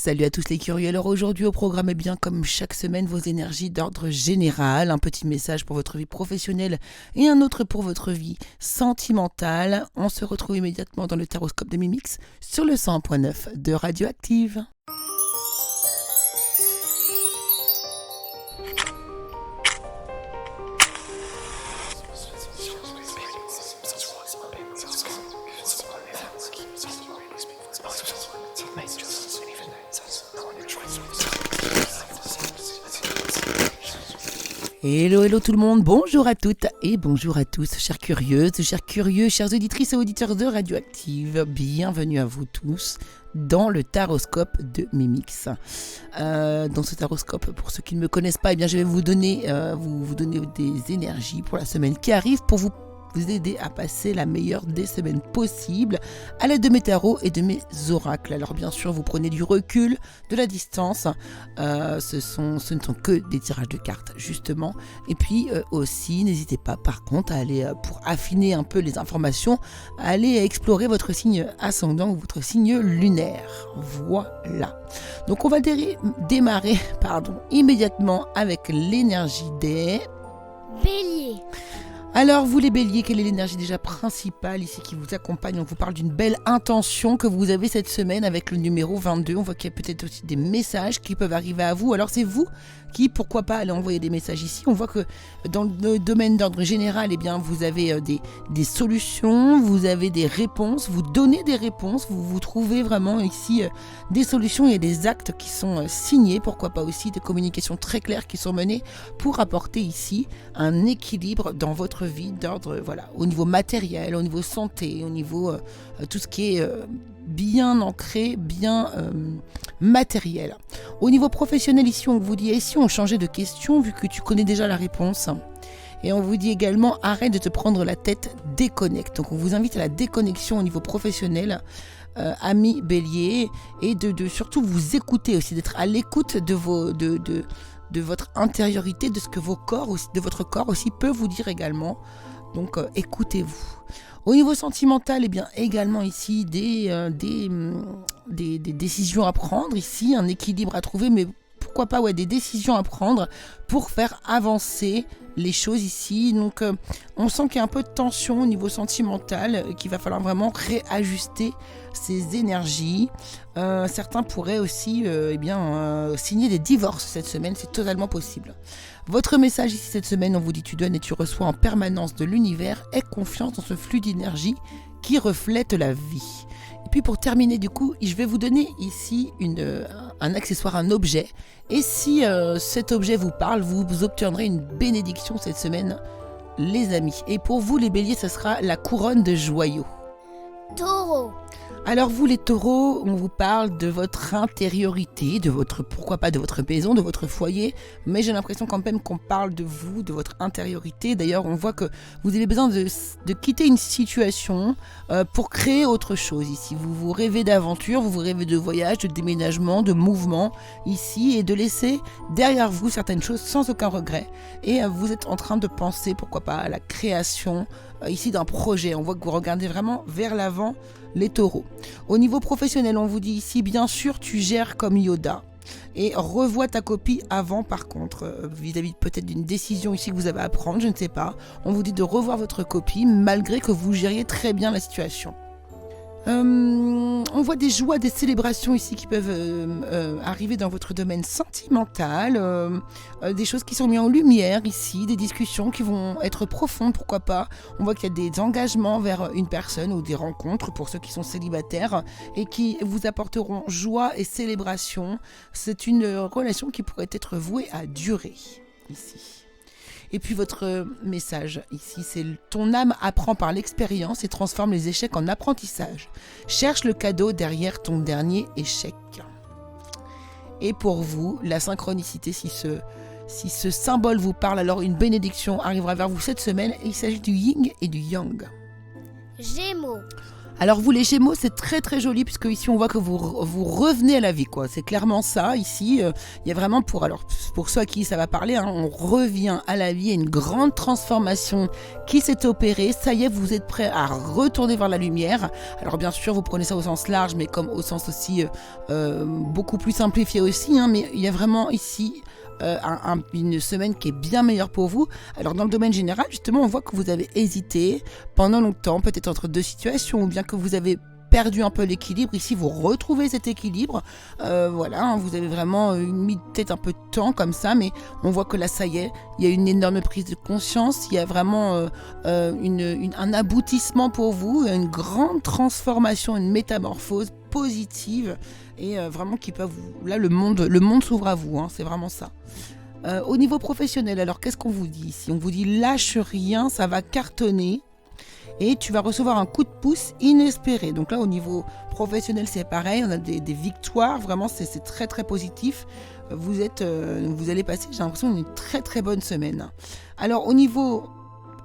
Salut à tous les curieux. Alors aujourd'hui au programme, eh bien comme chaque semaine, vos énergies d'ordre général, un petit message pour votre vie professionnelle et un autre pour votre vie sentimentale. On se retrouve immédiatement dans le taroscope de Mimix sur le 100.9 de Radioactive. Hello tout le monde, bonjour à toutes et bonjour à tous, chères curieuses, chers curieux, chères auditrices et auditeurs de Radioactive, bienvenue à vous tous dans le taroscope de Mimix. Dans ce taroscope, pour ceux qui ne me connaissent pas, eh bien, je vais vous donner des énergies pour la semaine qui arrive pour vous aider à passer la meilleure des semaines possibles à l'aide de mes tarots et de mes oracles. Alors bien sûr, vous prenez du recul, de la distance, ce ne sont que des tirages de cartes justement, et puis aussi n'hésitez pas par contre à aller, pour affiner un peu les informations, à aller explorer votre signe ascendant ou votre signe lunaire. Voilà, donc on va démarrer immédiatement avec l'énergie des Bélier. Alors vous les béliers, quelle est l'énergie déjà principale ici qui vous accompagne? On vous parle d'une belle intention que vous avez cette semaine avec le numéro 22. On voit qu'il y a peut-être aussi des messages qui peuvent arriver à vous. Alors c'est vous qui, pourquoi pas, allez envoyer des messages ici. On voit que dans le domaine d'ordre général, eh bien, vous avez des solutions, vous avez des réponses, vous donnez des réponses, vous trouvez vraiment ici des solutions et des actes qui sont signés, pourquoi pas aussi des communications très claires qui sont menées pour apporter ici un équilibre dans votre vie d'ordre, voilà, au niveau matériel, au niveau santé, au niveau tout ce qui est bien ancré, bien matériel. Au niveau professionnel ici, on vous dit, et si on changeait de question vu que tu connais déjà la réponse? Et on vous dit également, arrête de te prendre la tête, déconnecte. Donc on vous invite à la déconnexion au niveau professionnel, amis bélier, et de surtout vous écouter aussi, d'être à l'écoute de votre intériorité, de ce que de votre corps aussi peut vous dire également. Donc écoutez-vous. Au niveau sentimental, eh bien également ici des décisions à prendre ici, un équilibre à trouver, mais pourquoi pas des décisions à prendre pour faire avancer les choses ici. Donc on sent qu'il y a un peu de tension au niveau sentimental, qu'il va falloir vraiment réajuster ses énergies. Certains pourraient aussi signer des divorces cette semaine, c'est totalement possible. Votre message ici cette semaine, on vous dit tu donnes et tu reçois en permanence de l'univers, aie confiance dans ce flux d'énergie qui reflète la vie. Et puis pour terminer du coup, je vais vous donner ici un accessoire, un objet. Et si cet objet vous parle, vous obtiendrez une bénédiction cette semaine, les amis. Et pour vous les béliers, ce sera la couronne de joyaux. Taureau. Alors vous les taureaux, on vous parle de votre intériorité, pourquoi pas de votre maison, de votre foyer, mais j'ai l'impression quand même qu'on parle de vous, de votre intériorité. D'ailleurs, on voit que vous avez besoin de quitter une situation pour créer autre chose ici. Vous rêvez d'aventure, vous rêvez de voyage, de déménagement, de mouvement ici, et de laisser derrière vous certaines choses sans aucun regret. Et vous êtes en train de penser, pourquoi pas, à la création ici d'un projet. On voit que vous regardez vraiment vers l'avant, les taureaux. Au niveau professionnel, on vous dit ici, bien sûr, tu gères comme Yoda. Et revois ta copie avant, par contre, vis-à-vis peut-être d'une décision ici que vous avez à prendre, je ne sais pas. On vous dit de revoir votre copie, malgré que vous gériez très bien la situation. On voit des joies, des célébrations ici qui peuvent arriver dans votre domaine sentimental, des choses qui sont mises en lumière ici, des discussions qui vont être profondes, pourquoi pas. On voit qu'il y a des engagements vers une personne ou des rencontres pour ceux qui sont célibataires et qui vous apporteront joie et célébration. C'est une relation qui pourrait être vouée à durer ici. Et puis votre message ici, c'est ton âme apprend par l'expérience et transforme les échecs en apprentissage. Cherche le cadeau derrière ton dernier échec. Et pour vous, la synchronicité, si ce symbole vous parle, alors une bénédiction arrivera vers vous cette semaine. Et il s'agit du yin et du yang. Gémeaux. Alors vous les Gémeaux, c'est très très joli puisque ici on voit que vous revenez à la vie quoi. C'est clairement ça ici. Il y a vraiment pour ceux à qui ça va parler, hein, on revient à la vie. Il y a une grande transformation qui s'est opérée. Ça y est, vous êtes prêts à retourner vers la lumière. Alors bien sûr, vous prenez ça au sens large, mais comme au sens aussi beaucoup plus simplifié aussi. Hein, mais il y a vraiment ici une semaine qui est bien meilleure pour vous. Alors dans le domaine général, justement, on voit que vous avez hésité pendant longtemps, peut-être entre deux situations, ou bien que vous avez perdu un peu l'équilibre. Ici, vous retrouvez cet équilibre. Voilà, hein, vous avez vraiment mis peut-être un peu de temps comme ça, mais on voit que là, ça y est, il y a une énorme prise de conscience. Il y a vraiment un aboutissement pour vous, une grande transformation, une métamorphose positive et vraiment qui peut vous... Là, le monde s'ouvre à vous, hein, c'est vraiment ça. Au niveau professionnel, alors qu'est-ce qu'on vous dit ici? On vous dit lâche rien, ça va cartonner. Et tu vas recevoir un coup de pouce inespéré. Donc là, au niveau professionnel, c'est pareil. On a des victoires. Vraiment, c'est très, très positif. Vous allez passer, j'ai l'impression, une très, très bonne semaine. Alors, au niveau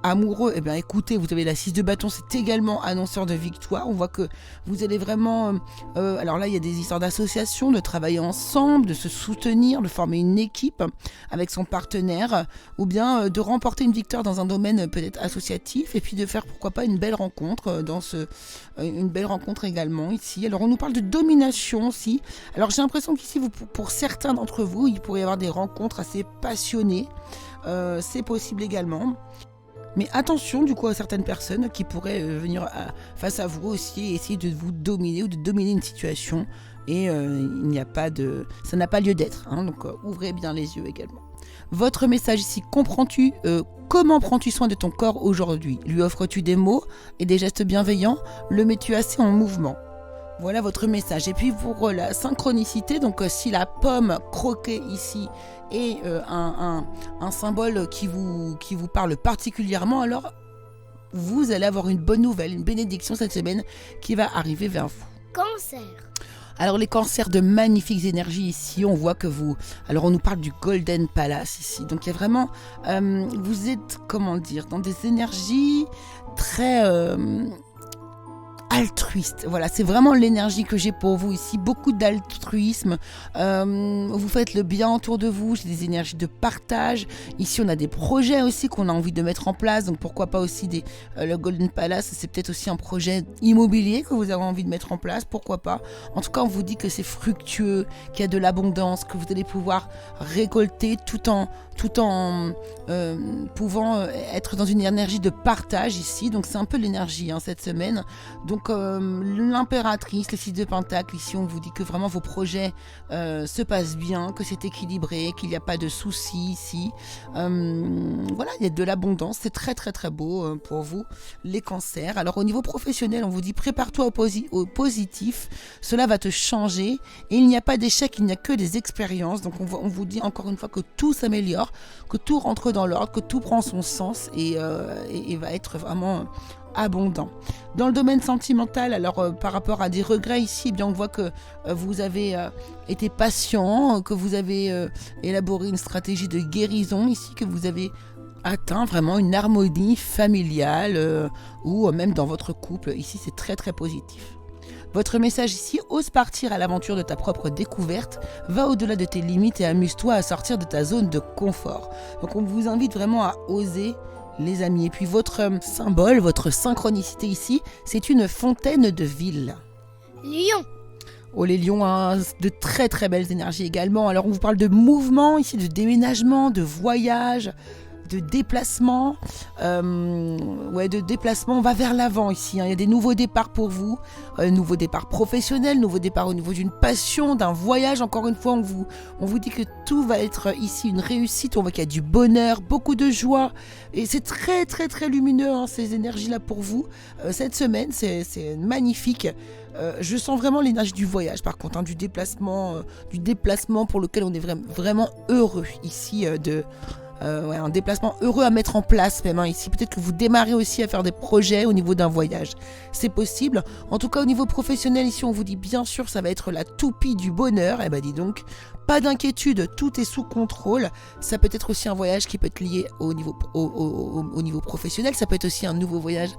amoureux, eh bien, écoutez, vous avez la 6 de bâton, c'est également annonceur de victoire. On voit que vous allez vraiment... alors là, il y a des histoires d'association, de travailler ensemble, de se soutenir, de former une équipe avec son partenaire, ou bien de remporter une victoire dans un domaine peut-être associatif, et puis de faire, pourquoi pas, une belle rencontre une belle rencontre également ici. Alors, on nous parle de domination aussi. Alors, j'ai l'impression qu'ici, pour certains d'entre vous, il pourrait y avoir des rencontres assez passionnées. C'est possible également. Mais attention du coup à certaines personnes qui pourraient venir face à vous aussi et essayer de vous dominer ou de dominer une situation. Et ça n'a pas lieu d'être. Hein, donc ouvrez bien les yeux également. Votre message ici, comment prends-tu soin de ton corps aujourd'hui? Lui offres-tu des mots et des gestes bienveillants? Le mets-tu assez en mouvement? Voilà votre message. Et puis pour la synchronicité, donc si la pomme croquée ici est un symbole qui vous parle particulièrement, alors vous allez avoir une bonne nouvelle, une bénédiction cette semaine qui va arriver vers vous. Cancer. Alors les cancers, de magnifiques énergies ici, on voit que alors on nous parle du Golden Palace ici, donc il y a vraiment, vous êtes, comment dire, dans des énergies très... altruiste, voilà, c'est vraiment l'énergie que j'ai pour vous ici, beaucoup d'altruisme, vous faites le bien autour de vous, j'ai des énergies de partage, ici on a des projets aussi qu'on a envie de mettre en place, donc pourquoi pas aussi le Golden Palace, c'est peut-être aussi un projet immobilier que vous avez envie de mettre en place, pourquoi pas, en tout cas on vous dit que c'est fructueux, qu'il y a de l'abondance, que vous allez pouvoir récolter tout en pouvant être dans une énergie de partage ici, donc c'est un peu l'énergie cette semaine, donc l'impératrice, les 6 de Pentacle, ici on vous dit que vraiment vos projets se passent bien, que c'est équilibré, qu'il n'y a pas de soucis ici. Voilà, il y a de l'abondance, c'est très très très beau pour vous les cancers. Alors au niveau professionnel, on vous dit prépare-toi au positif, cela va te changer et il n'y a pas d'échec, il n'y a que des expériences. Donc on vous dit encore une fois que tout s'améliore, que tout rentre dans l'ordre, que tout prend son sens et va être vraiment abondant. Dans le domaine sentimental, alors par rapport à des regrets ici, eh bien on voit que vous avez été patient, que vous avez élaboré une stratégie de guérison ici, que vous avez atteint vraiment une harmonie familiale ou même dans votre couple. Ici, c'est très très positif. Votre message ici, ose partir à l'aventure de ta propre découverte, va au-delà de tes limites et amuse-toi à sortir de ta zone de confort. Donc on vous invite vraiment à oser, les amis. Et puis votre symbole, votre synchronicité ici, c'est une fontaine de ville. Lion. Oh, les lions, hein, de très très belles énergies également. Alors on vous parle de mouvement ici, de déménagement, de voyage, de déplacement, de déplacement, on va vers l'avant ici, il y a des nouveaux départs pour vous, nouveaux départs professionnels, nouveaux départs au niveau d'une passion, d'un voyage, encore une fois on vous dit que tout va être ici une réussite, on voit qu'il y a du bonheur, beaucoup de joie, et c'est très très très lumineux ces énergies-là pour vous, cette semaine c'est magnifique. Je sens vraiment l'énergie du voyage par contre, du déplacement pour lequel on est vraiment heureux ici un déplacement heureux à mettre en place même ici. Peut-être que vous démarrez aussi à faire des projets au niveau d'un voyage. C'est possible. En tout cas, au niveau professionnel, ici, on vous dit bien sûr, ça va être la toupie du bonheur. Eh ben dis donc, pas d'inquiétude, tout est sous contrôle. Ça peut être aussi un voyage qui peut être lié au niveau professionnel. Ça peut être aussi un nouveau voyage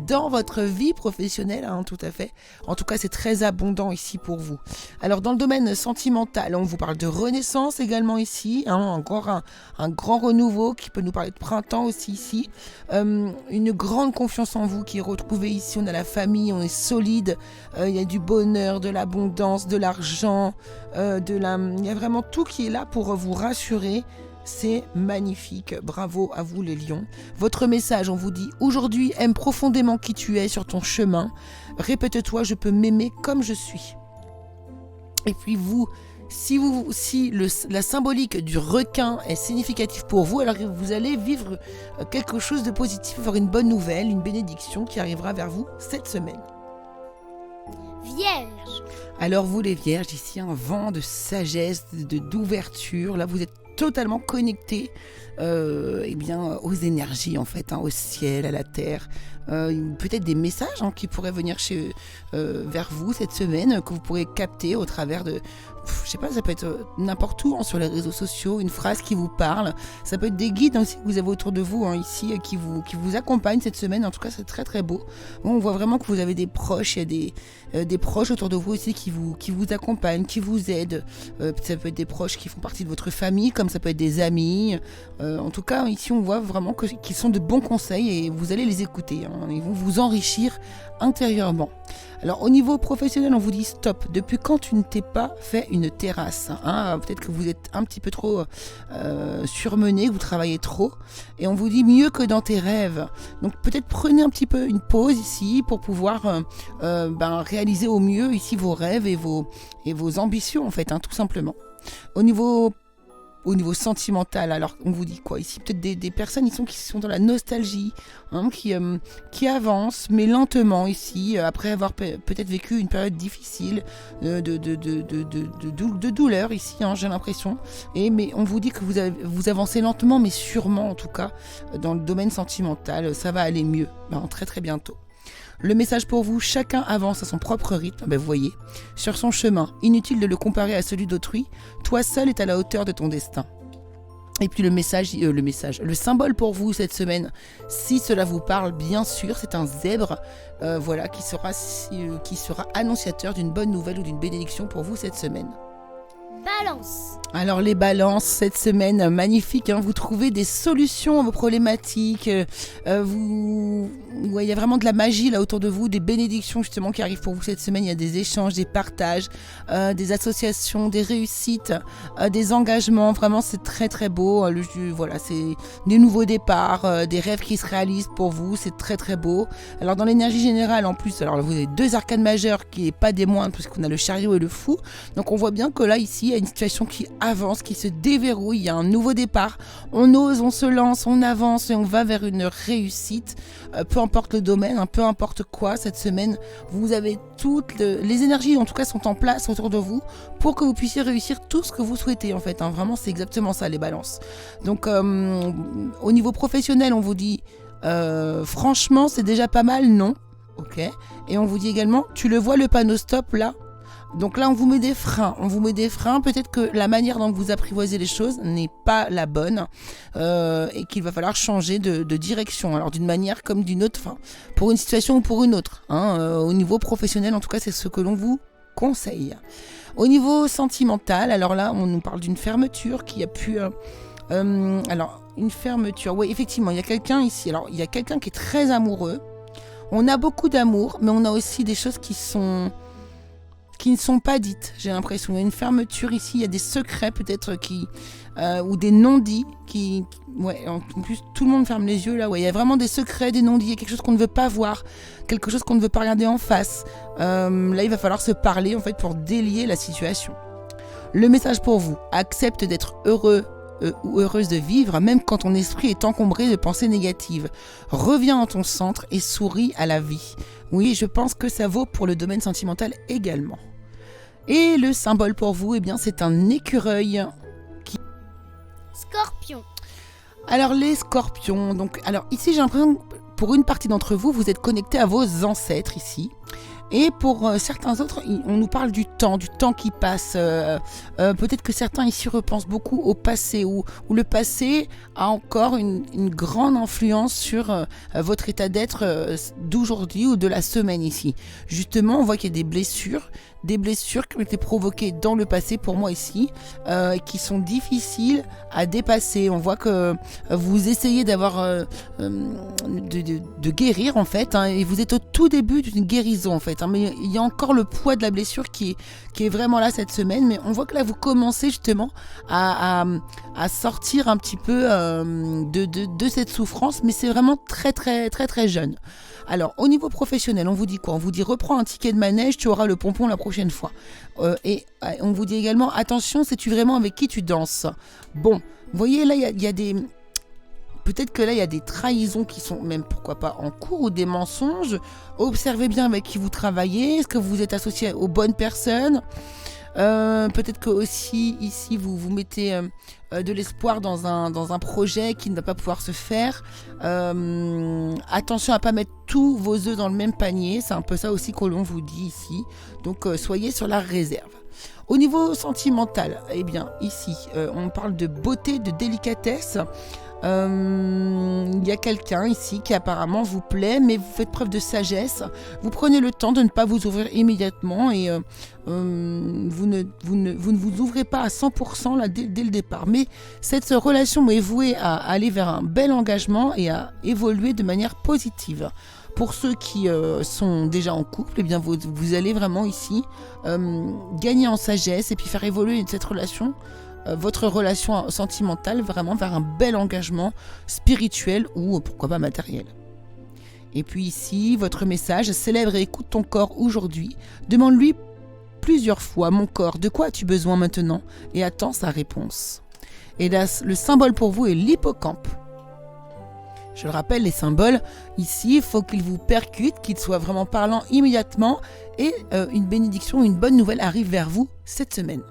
dans votre vie professionnelle, tout à fait. En tout cas, c'est très abondant ici pour vous. Alors, dans le domaine sentimental, on vous parle de renaissance également ici. Encore un grand renouveau qui peut nous parler de printemps aussi ici. Une grande confiance en vous qui est retrouvée ici. On a la famille, on est solide. Il y a du bonheur, de l'abondance, de l'argent, il y a vraiment tout qui est là pour vous rassurer. C'est magnifique, bravo à vous les lions. Votre message, on vous dit aujourd'hui, aime profondément qui tu es sur ton chemin. Répète-toi, je peux m'aimer comme je suis. Et puis vous, si la symbolique du requin est significative pour vous, alors vous allez vivre quelque chose de positif, avoir une bonne nouvelle, une bénédiction qui arrivera vers vous cette semaine. Vierge. Alors vous les vierges, ici un vent de sagesse, d'ouverture, là vous êtes totalement connectés aux énergies en fait, au ciel, à la terre. Peut-être des messages qui pourraient venir vers vous cette semaine, que vous pourrez capter au travers de... Je sais pas, ça peut être n'importe où, sur les réseaux sociaux, une phrase qui vous parle. Ça peut être des guides aussi que vous avez autour de vous ici qui vous accompagnent cette semaine. En tout cas, c'est très très beau. On voit vraiment que vous avez des proches, il y a des proches autour de vous aussi qui vous accompagnent, qui vous aident. Ça peut être des proches qui font partie de votre famille, comme ça peut être des amis. En tout cas, ici, on voit vraiment qu'ils sont de bons conseils et vous allez les écouter. Ils vont vous enrichir intérieurement. Alors au niveau professionnel, on vous dit stop. Depuis quand tu ne t'es pas fait une terrasse, peut-être que vous êtes un petit peu trop surmené, que vous travaillez trop, et on vous dit mieux que dans tes rêves. Donc peut-être prenez un petit peu une pause ici pour pouvoir réaliser au mieux ici vos rêves et vos ambitions en fait, tout simplement. Au niveau sentimental, alors on vous dit quoi ici? Peut-être des personnes qui sont dans la nostalgie, qui avancent, mais lentement ici, après avoir peut-être vécu une période difficile de douleur ici, j'ai l'impression. Mais on vous dit que vous avancez lentement, mais sûrement en tout cas, dans le domaine sentimental, ça va aller mieux, très très bientôt. Le message pour vous, chacun avance à son propre rythme, vous voyez, sur son chemin. Inutile de le comparer à celui d'autrui, toi seul es à la hauteur de ton destin. Et puis le symbole pour vous cette semaine, si cela vous parle, bien sûr, c'est un zèbre, qui sera annonciateur d'une bonne nouvelle ou d'une bénédiction pour vous cette semaine. Balance. Alors les balances, cette semaine, magnifique, vous trouvez des solutions à vos problématiques, il y a vraiment de la magie là autour de vous, des bénédictions justement qui arrivent pour vous cette semaine, il y a des échanges, des partages, des associations, des réussites, des engagements, vraiment c'est très très beau, c'est des nouveaux départs, des rêves qui se réalisent pour vous, c'est très très beau. Alors dans l'énergie générale en plus, alors vous avez 2 arcanes majeures qui n'est pas des moindres puisqu'on a le chariot et le fou, donc on voit bien que là ici il y a une situation qui avance, qui se déverrouille, il y a un nouveau départ, on ose, on se lance, on avance et on va vers une réussite, peu importe le domaine, peu importe quoi, cette semaine, vous avez toutes les énergies en tout cas sont en place autour de vous pour que vous puissiez réussir tout ce que vous souhaitez en fait, vraiment c'est exactement ça les balances. Donc au niveau professionnel, on vous dit franchement c'est déjà pas mal, non? Ok. Et on vous dit également, tu le vois le panneau stop là? Donc là, on vous met des freins. Peut-être que la manière dont vous apprivoisez les choses n'est pas la bonne et qu'il va falloir changer de direction. Alors d'une manière comme d'une autre, pour une situation ou pour une autre. Au niveau professionnel, en tout cas, c'est ce que l'on vous conseille. Au niveau sentimental, alors là, on nous parle d'une fermeture qui a pu... alors, une fermeture, oui, effectivement, il y a quelqu'un ici. Alors, il y a quelqu'un qui est très amoureux. On a beaucoup d'amour, mais on a aussi des choses qui ne sont pas dites, j'ai l'impression. Il y a une fermeture ici, il y a des secrets peut-être ou des non-dits en plus tout le monde ferme les yeux là, il y a vraiment des secrets, des non-dits, il y a quelque chose qu'on ne veut pas voir, quelque chose qu'on ne veut pas regarder en face. Là, il va falloir se parler en fait pour délier la situation. Le message pour vous, accepte d'être heureux ou heureuse de vivre, même quand ton esprit est encombré de pensées négatives. Reviens en ton centre et souris à la vie. Oui, je pense que ça vaut pour le domaine sentimental également. Et le symbole pour vous, c'est un écureuil. Scorpion. Alors les scorpions, donc alors ici j'ai l'impression que pour une partie d'entre vous, vous êtes connectés à vos ancêtres ici. Et pour certains autres, on nous parle du temps qui passe. Peut-être que certains ici repensent beaucoup au passé, où le passé a encore une grande influence sur votre état d'être d'aujourd'hui ou de la semaine ici. Justement, on voit qu'il y a des blessures qui ont été provoquées dans le passé pour moi ici, qui sont difficiles à dépasser. On voit que vous essayez de guérir en fait, hein, et vous êtes au tout début d'une guérison en fait, hein, mais il y a encore le poids de la blessure qui est vraiment là cette semaine, mais on voit que là vous commencez justement à sortir un petit peu de cette souffrance, mais c'est vraiment très très très très jeune. Alors, au niveau professionnel, on vous dit quoi? On vous dit reprends un ticket de manège, tu auras le pompon la prochaine fois. Et on vous dit également, attention, sais-tu vraiment avec qui tu danses? Bon, vous voyez, là, il y a des... Peut-être que là, il y a des trahisons qui sont même, pourquoi pas, en cours, ou des mensonges. Observez bien avec qui vous travaillez. Est-ce que vous êtes associé aux bonnes personnes? Peut-être que aussi ici vous mettez de l'espoir dans un projet qui ne va pas pouvoir se faire. Attention à pas mettre tous vos œufs dans le même panier, c'est un peu ça aussi que l'on vous dit ici. Donc soyez sur la réserve. Au niveau sentimental, eh bien ici on parle de beauté, de délicatesse. Il y a quelqu'un ici qui apparemment vous plaît, mais vous faites preuve de sagesse. Vous prenez le temps de ne pas vous ouvrir immédiatement et vous ne vous ouvrez pas à 100% là, dès le départ. Mais cette relation est vouée à aller vers un bel engagement et à évoluer de manière positive. Pour ceux qui sont déjà en couple, eh bien vous allez vraiment ici gagner en sagesse et puis faire évoluer cette relation, votre relation sentimentale vraiment vers un bel engagement spirituel ou pourquoi pas matériel. Et puis ici, votre message, célèbre et écoute ton corps aujourd'hui. Demande-lui plusieurs fois, mon corps, de quoi as-tu besoin maintenant? Et attends sa réponse. Et là, le symbole pour vous est l'hippocampe. Je le rappelle, les symboles, ici, il faut qu'ils vous percutent, qu'ils soient vraiment parlants immédiatement et une bénédiction, une bonne nouvelle arrive vers vous cette semaine.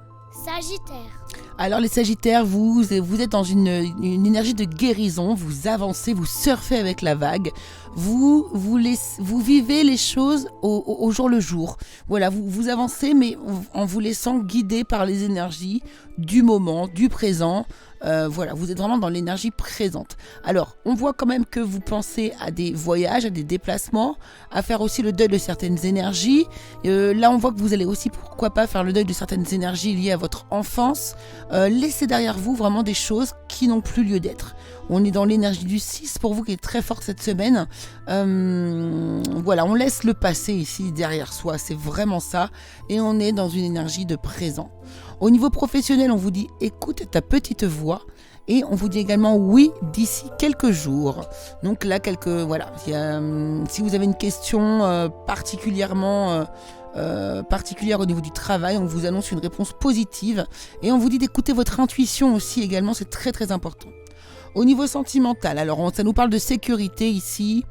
Sagittaire. Alors les Sagittaires, vous êtes dans une énergie de guérison, vous avancez, vous surfez avec la vague, vous vivez les choses au jour le jour. Voilà, vous avancez mais en vous laissant guider par les énergies du moment, du présent. Voilà, vous êtes vraiment dans l'énergie présente. Alors, on voit quand même que vous pensez à des voyages, à des déplacements, à faire aussi le deuil de certaines énergies. Là, on voit que vous allez aussi, pourquoi pas, faire le deuil de certaines énergies liées à votre enfance. Laissez derrière vous vraiment des choses qui n'ont plus lieu d'être. On est dans l'énergie du 6 pour vous qui est très forte cette semaine. Voilà, on laisse le passé ici derrière soi, c'est vraiment ça. Et on est dans une énergie de présent. Au niveau professionnel, on vous dit écoute ta petite voix et on vous dit également oui d'ici quelques jours. Donc là, si vous avez une question particulière au niveau du travail, on vous annonce une réponse positive et on vous dit d'écouter votre intuition aussi également, c'est très très important. Au niveau sentimental, alors ça nous parle de sécurité ici.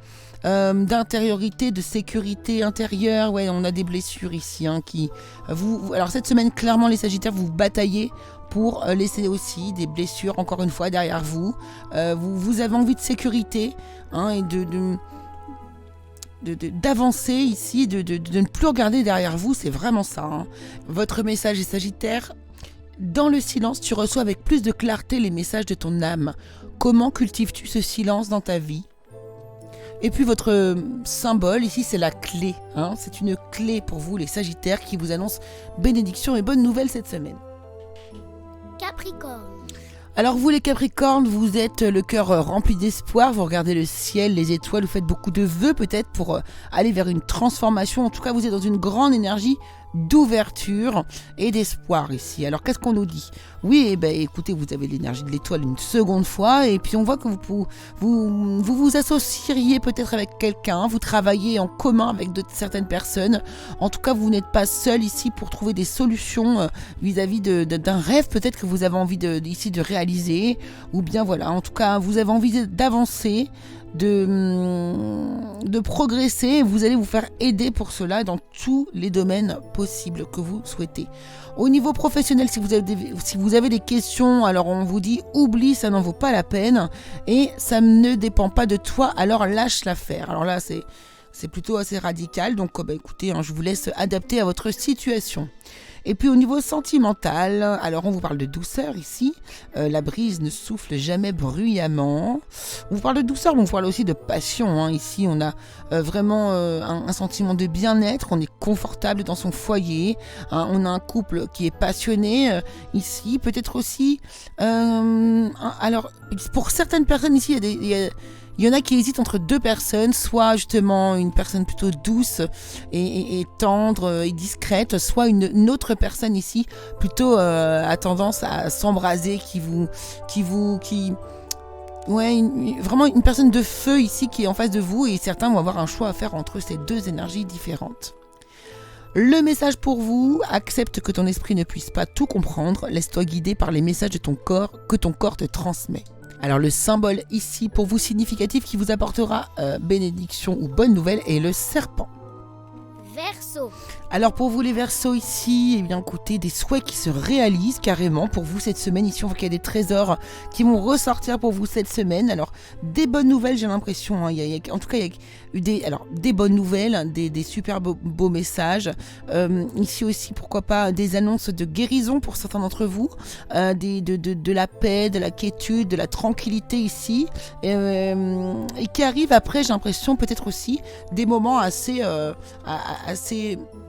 D'intériorité, de sécurité intérieure, ouais, on a des blessures ici alors cette semaine clairement les Sagittaires vous bataillez pour laisser aussi des blessures encore une fois derrière vous. Vous avez envie de sécurité et d'avancer ici, de ne plus regarder derrière vous, c'est vraiment ça. Votre message est Sagittaire. Dans le silence, tu reçois avec plus de clarté les messages de ton âme. Comment cultives-tu ce silence dans ta vie? Et puis votre symbole ici, c'est la clé. C'est une clé pour vous les Sagittaires qui vous annonce bénédiction et bonne nouvelle cette semaine. Capricorne. Alors vous les Capricornes, vous êtes le cœur rempli d'espoir, vous regardez le ciel, les étoiles, vous faites beaucoup de vœux peut-être pour aller vers une transformation. En tout cas, vous êtes dans une grande énergie d'ouverture et d'espoir ici. Alors qu'est-ce qu'on nous dit? Oui, écoutez, vous avez l'énergie de l'étoile une seconde fois et puis on voit que vous associeriez peut-être avec quelqu'un, vous travaillez en commun avec certaines personnes. En tout cas, vous n'êtes pas seul ici pour trouver des solutions vis-à-vis d'un rêve peut-être que vous avez envie ici de réaliser, ou bien voilà, en tout cas, vous avez envie d'avancer, de progresser, et vous allez vous faire aider pour cela dans tous les domaines possibles. possible que vous souhaitez. Au niveau professionnel, si vous avez des questions, alors on vous dit oublie, ça n'en vaut pas la peine et ça ne dépend pas de toi, alors lâche l'affaire. Alors là, c'est plutôt assez radical, donc écoutez, je vous laisse adapter à votre situation. Et puis au niveau sentimental, alors on vous parle de douceur ici, la brise ne souffle jamais bruyamment. On vous parle de douceur, mais on vous parle aussi de passion. Ici on a vraiment un sentiment de bien-être, on est confortable dans son foyer, on a un couple qui est passionné ici, peut-être aussi. Alors pour certaines personnes ici, il y en a qui hésitent entre deux personnes, soit justement une personne plutôt douce et tendre et discrète, soit une autre personne ici plutôt a tendance à s'embraser, vraiment une personne de feu ici qui est en face de vous, et certains vont avoir un choix à faire entre ces deux énergies différentes. Le message pour vous: accepte que ton esprit ne puisse pas tout comprendre, laisse-toi guider par les messages de ton corps que ton corps te transmet. Alors le symbole ici pour vous significatif qui vous apportera bénédiction ou bonne nouvelle est le serpent. Verseau. Alors pour vous les Verseaux ici, écoutez, des souhaits qui se réalisent carrément pour vous cette semaine. Ici on voit qu'il y a des trésors qui vont ressortir pour vous cette semaine. Alors des bonnes nouvelles, j'ai l'impression, en tout cas il y a eu des bonnes nouvelles, des super beaux messages. Ici aussi, pourquoi pas, des annonces de guérison pour certains d'entre vous, de la paix, de la quiétude, de la tranquillité ici, et qui arrivent après, j'ai l'impression, peut-être aussi des moments assez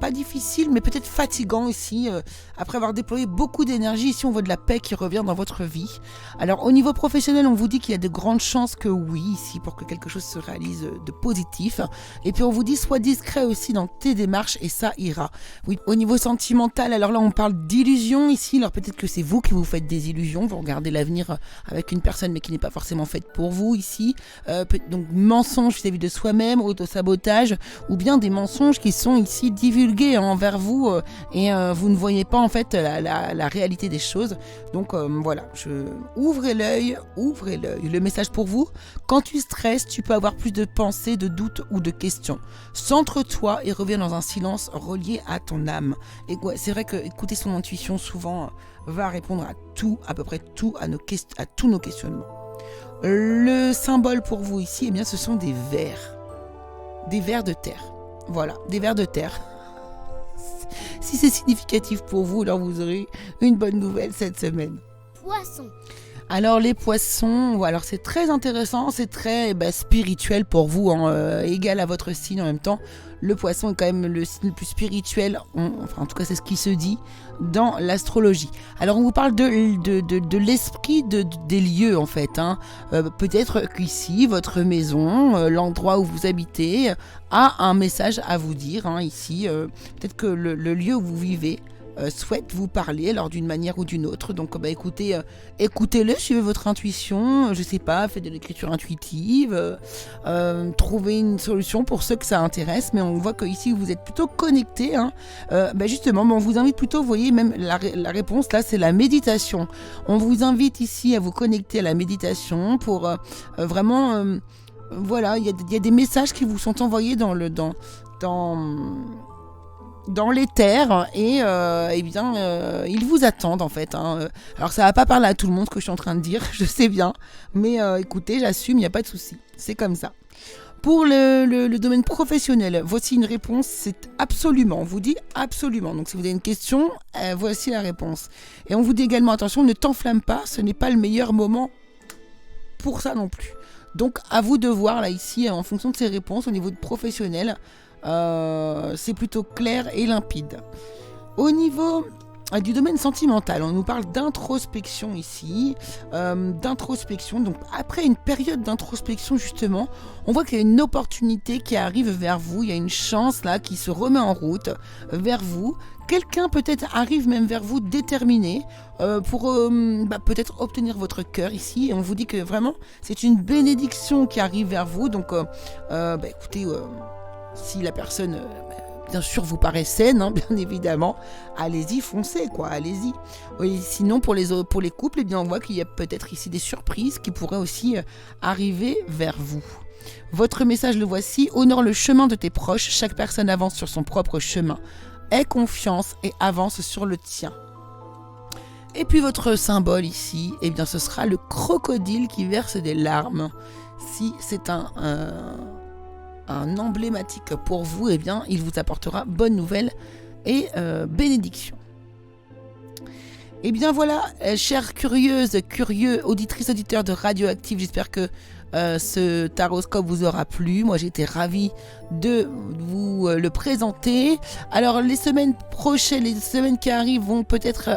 pas difficile, mais peut-être fatigant ici, après avoir déployé beaucoup d'énergie. Ici on voit de la paix qui revient dans votre vie. Alors au niveau professionnel, on vous dit qu'il y a de grandes chances que oui, ici, pour que quelque chose se réalise de positif. Et puis on vous dit sois discret aussi dans tes démarches et ça ira. Oui, au niveau sentimental, alors là on parle d'illusions ici. Alors peut-être que c'est vous qui vous faites des illusions, vous regardez l'avenir avec une personne mais qui n'est pas forcément faite pour vous ici. Donc mensonges vis-à-vis de soi-même, auto-sabotage, ou bien des mensonges qui sont ici divulgués envers vous et vous ne voyez pas en fait la réalité des choses. Donc voilà, ouvrez l'œil. Le message pour vous: quand tu stresses, tu peux avoir plus de pensées, de doutes ou de questions. Centre-toi et reviens dans un silence relié à ton âme. Et ouais, c'est vrai que écouter son intuition souvent va répondre à tout, à peu près tout, à tous nos questionnements. Le symbole pour vous ici, ce sont des vers. Des vers de terre. Voilà, des vers de terre. Si c'est significatif pour vous, alors vous aurez une bonne nouvelle cette semaine. Poisson. Alors les poissons, alors c'est très intéressant, c'est très spirituel pour vous, égal à votre signe en même temps. Le poisson est quand même le signe le plus spirituel, en tout cas c'est ce qui se dit dans l'astrologie. Alors on vous parle de l'esprit des lieux en fait. Peut-être qu'ici, votre maison, l'endroit où vous habitez, a un message à vous dire. Ici, peut-être que le lieu où vous vivez souhaite vous parler alors d'une manière ou d'une autre. Donc écoutez-le, suivez votre intuition, je sais pas, faites de l'écriture intuitive, trouvez une solution pour ceux que ça intéresse. Mais on voit que ici vous êtes plutôt connecté, justement, on vous invite plutôt, vous voyez, même la réponse là c'est la méditation. On vous invite ici à vous connecter à la méditation pour vraiment voilà, il y a des messages qui vous sont envoyés dans l'éther et ils vous attendent en fait. Alors ça va pas parler à tout le monde ce que je suis en train de dire, je sais bien, mais écoutez, j'assume, il n'y a pas de souci, c'est comme ça. Pour le domaine professionnel, voici une réponse, c'est absolument, on vous dit absolument. Donc si vous avez une question, voici la réponse. Et on vous dit également, attention, ne t'enflamme pas, ce n'est pas le meilleur moment pour ça non plus. Donc à vous de voir là ici, en fonction de ces réponses au niveau professionnel, c'est plutôt clair et limpide. Au niveau du domaine sentimental, on nous parle d'introspection ici, donc après une période d'introspection justement, on voit qu'il y a une opportunité qui arrive vers vous, il y a une chance là qui se remet en route vers vous. Quelqu'un peut-être arrive même vers vous déterminé pour peut-être obtenir votre cœur ici. Et on vous dit que vraiment c'est une bénédiction qui arrive vers vous. Donc écoutez, si la personne bien sûr vous paraît saine, bien évidemment, allez-y, foncez quoi, allez-y. Oui, sinon pour les couples, on voit qu'il y a peut-être ici des surprises qui pourraient aussi arriver vers vous. Votre message, le voici: honore le chemin de tes proches, chaque personne avance sur son propre chemin. aie confiance et avance sur le tien. Et puis votre symbole ici, eh bien ce sera le crocodile qui verse des larmes. Si c'est un emblématique pour vous, eh bien il vous apportera bonne nouvelle et bénédiction. Et bien voilà, chères curieuses, curieux, auditrices, auditeurs de Radioactive, j'espère que ce taroscope vous aura plu. Moi j'ai été ravie de vous le présenter. Alors les semaines prochaines, les semaines qui arrivent vont peut-être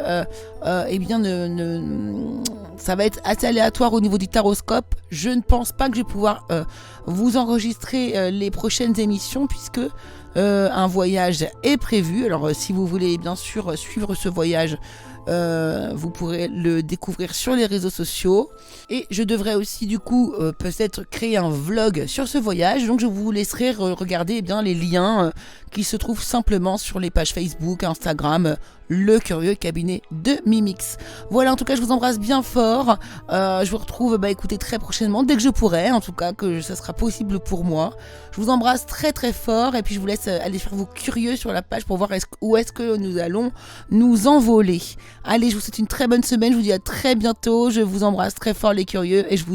eh bien ça va être assez aléatoire au niveau du taroscope. Je ne pense pas que je vais pouvoir vous enregistrer les prochaines émissions puisque un voyage est prévu. Alors si vous voulez bien sûr suivre ce voyage, vous pourrez le découvrir sur les réseaux sociaux et je devrais aussi du coup peut-être créer un vlog sur ce voyage, donc je vous laisserai regarder eh bien, les liens qui se trouvent simplement sur les pages Facebook, Instagram, le curieux cabinet de Mimix. Voilà, en tout cas je vous embrasse bien fort, je vous retrouve écoutez, très prochainement dès que je pourrai, en tout cas que ça sera possible pour moi. Je vous embrasse très très fort et puis je vous laisse aller faire vos curieux sur la page pour voir où est-ce que nous allons nous envoler. Allez, je vous souhaite une très bonne semaine, je vous dis à très bientôt, je vous embrasse très fort les curieux et je vous